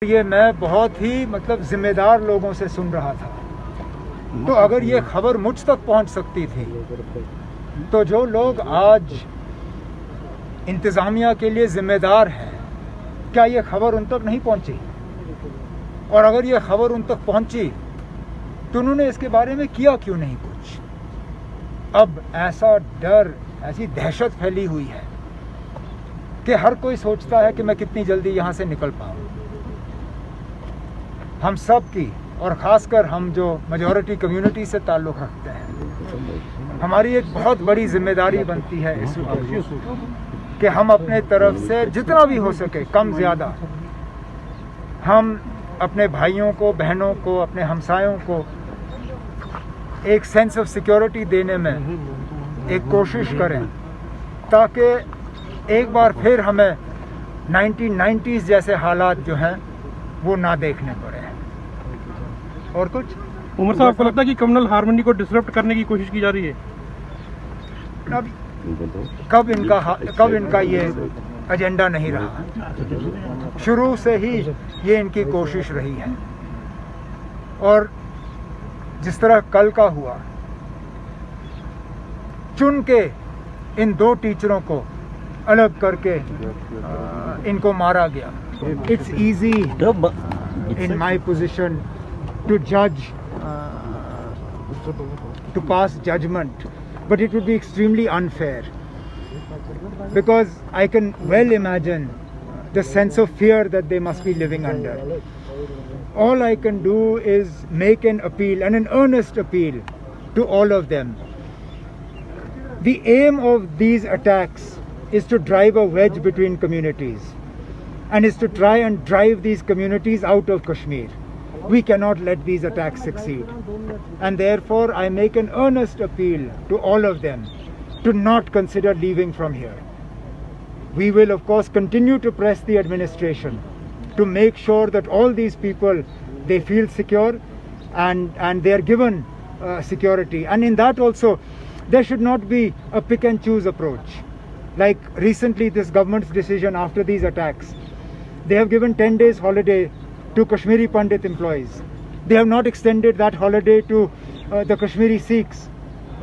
ये मैं बहुत ही जिम्मेदार लोगों से सुन रहा था, तो अगर ये खबर मुझ तक पहुंच सकती थी तो जो लोग आज इंतज़ामिया के लिए ज़िम्मेदार हैं, क्या ये खबर उन तक नहीं पहुंची? और अगर ये खबर उन तक पहुंची तो उन्होंने इसके बारे में किया क्यों नहीं कुछ? अब ऐसा डर, ऐसी दहशत फैली हुई है कि हर कोई सोचता है कि मैं कितनी जल्दी यहाँ से निकल पाऊँ। हम सब की, और ख़ासकर हम जो मेजॉरिटी कम्युनिटी से ताल्लुक़ रखते हैं, हमारी एक बहुत बड़ी जिम्मेदारी बनती है इस वक्त कि हम अपने तरफ से जितना भी हो सके कम ज़्यादा हम अपने भाइयों को, बहनों को, अपने हमसायों को एक सेंस ऑफ सिक्योरिटी देने में एक कोशिश करें, ताकि एक बार फिर हमें 1990s जैसे हालात जो हैं वो ना देखने पड़े। और कुछ उमर साहब, आपको लगता है कि कम्युनल हार्मनी को डिसरप्ट करने की कोशिश की जा रही है? कब इनका ये एजेंडा नहीं रहा? शुरू से ही ये इनकी कोशिश रही है। और जिस तरह कल का हुआ, चुन के इन दो टीचरों को अलग करके इनको मारा गया। It's easy in my position to judge, to pass judgment, but it would be extremely unfair, because I can well imagine the sense of fear that they must be living under. All I can do is make an appeal, and an earnest appeal, to all of them. The aim of these attacks is to drive a wedge between communities, and is to try and drive these communities out of Kashmir. We cannot let these attacks succeed. And therefore, I make an earnest appeal to all of them to not consider leaving from here. We will, of course, continue to press the administration to make sure that all these people, they feel secure and they are given security. And in that also, there should not be a pick and choose approach. Like recently, this government's decision after these attacks, they have given 10 days holiday to Kashmiri Pandit employees. They have not extended that holiday to the Kashmiri Sikhs.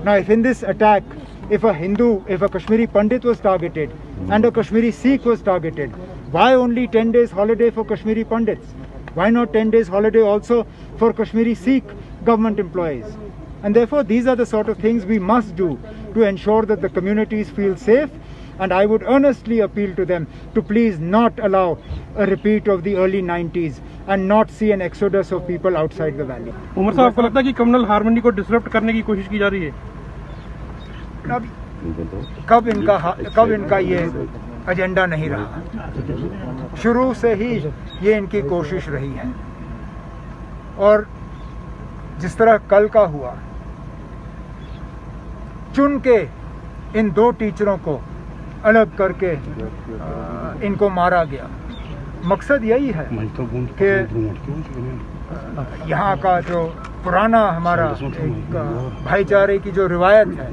Now, if in this attack, if a Hindu, if a Kashmiri Pandit was targeted and a Kashmiri Sikh was targeted, why only 10 days holiday for Kashmiri Pandits? Why not 10 days holiday also for Kashmiri Sikh government employees? And therefore, these are the sort of things we must do to ensure that the communities feel safe. And I would earnestly appeal to them to please not allow a repeat of the early 90s and not see an exodus of people outside the valley. Umar साहब, आपको लगता है कि communal harmony को disrupt करने की कोशिश की जा रही है? कब इनका ये एजेंडा नहीं रहा? शुरू से ही ये इनकी कोशिश रही है। और जिस तरह कल का हुआ, चुन के इन दो टीचरों को अलग करके इनको मारा गया। मकसद यही है कि यहाँ का जो पुराना हमारा एक भाईचारे की जो रिवायत है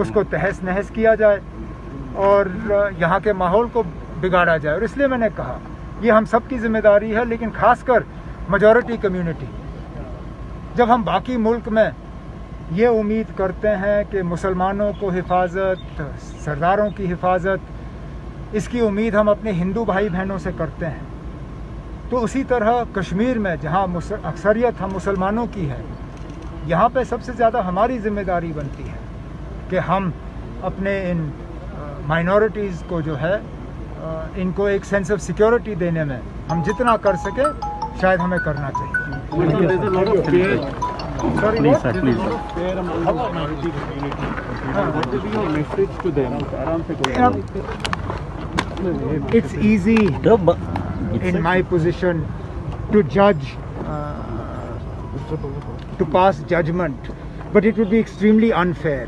उसको तहस नहस किया जाए और यहाँ के माहौल को बिगाड़ा जाए। और इसलिए मैंने कहा ये हम सब की जिम्मेदारी है, लेकिन खासकर मेजॉरिटी कम्युनिटी, जब हम बाकी मुल्क में ये उम्मीद करते हैं कि मुसलमानों को हिफाजत, सरदारों की हिफाजत, इसकी उम्मीद हम अपने हिंदू भाई बहनों से करते हैं, तो उसी तरह कश्मीर में जहाँ अक्सरियत हम मुसलमानों की है, यहाँ पे सबसे ज़्यादा हमारी ज़िम्मेदारी बनती है कि हम अपने इन माइनॉरिटीज़ को जो है इनको एक सेंस ऑफ सिक्योरिटी देने में हम जितना कर सके शायद हमें करना चाहिए। Sorry, please, sir, please. What will be your message to them? It's easy in my position to judge, to pass judgment, but it would be extremely unfair